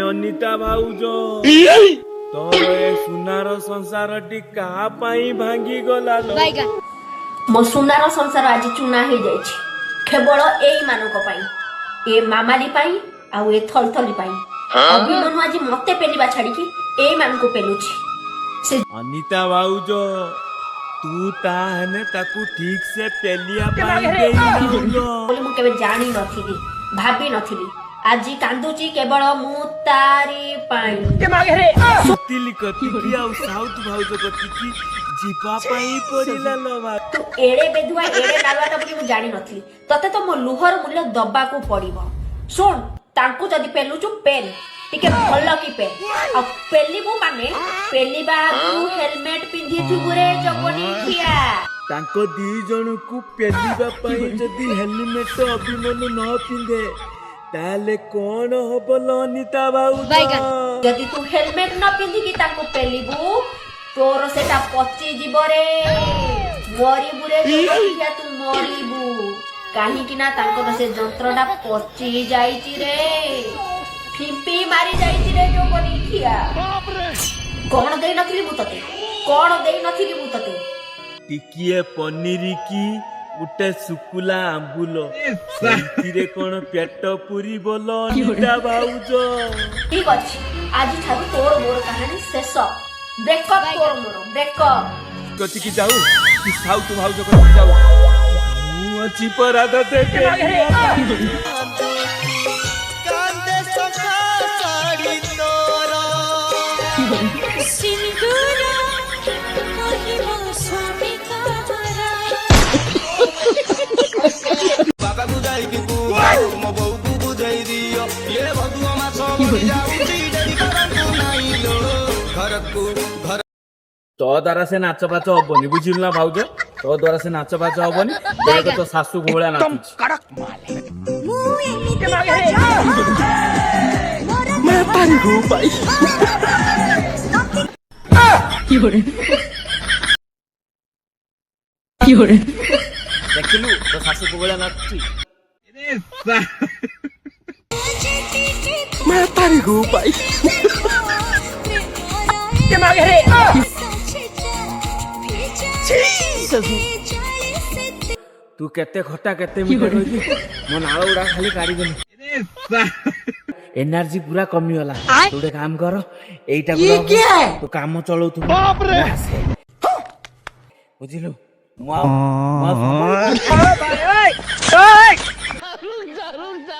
अनिता भाउज तोर ए सुनार संसार टी कहा पाई भांगी गला लो मो सुनार संसार आज चुना हो जाए केवल एई मानक पाई ए मामाली पाई आउ ए थलथली पाई अभिमन्यु आज मते पेलिबा छाड़ी कि एई मानक पेलुची से अनिता भाउज तू ताहने ताकू ठीक से पेलिया पाई देई बोली मु केबे जानी नथिली भाबी नथिली आजी कांदुची केवल मु तारी पाई सुतिली कति की आउ साउथ भाउज कति की जीपा पाई पड़िला लबा तू एड़े बेधुआ एड़े नालवाटा बोली मु जानी नथिली तते तो मो लुहर मूल्य दबा को पड़िबो सुन तांको जदी पेलुचु पेल टिके भलो की पेल आ पेलिबो माने पेलिबा तू हेलमेट पिंधी थुबुरे जगनी खिया तांको दी जण को पेलिबा पाई जदी हेलमेट अभिमन्यु न पिंधे ताले कौन हबल अनिता भाउज जदी तू हेलमेट न पिंधी की तांको पेलिबू तोर सेटा पची जीव रे मरिबू रे जदिया तू मरिबू काहे कि ना तांको से जंत्रटा पची जाईची रे फिंपी मारी जाईची रे जो बनी खिया कौन देई नथिली मु तते कौन देई नथिली मु तते टिकिए पनीर की उटे सुकुला आंबुलो सेतिरे कोन पेट पुरी बोलो अनिता भाउज ठीक अछि आज थारु तोर मोर कहानी शेष ब्रेकअप तोर मोर ब्रेकअप कति की जाऊ कि साउथ भाउज कति जाऊ मु अछि परादा देखे कांदे सखा साड़ी तोरा सिंदूरा महिमा स्वामी कामरा बाबा बुझाई कि तू मो बहू को बुझाई दियो ये भगवा मा सब जाउची जदी करंतु नाही लो घर को घर तो द्वारा से नाच पाच हबनी बुझिल ना भाउज तो द्वारा से नाच पाच हबनी देख तो सासू भोळा नाचुची कड़क मैं पारी गो भाई देखलु तो सासू भोळा नाचुची मैं पारी गो भाई तू केते खट्टा केते मीठा रही मो नाळ उडा खाली काढी देनी एनर्जी पूरा कमी होला तू एक काम कर एटा तू काम चलौ तू बाप रे बुझिलु रुक जा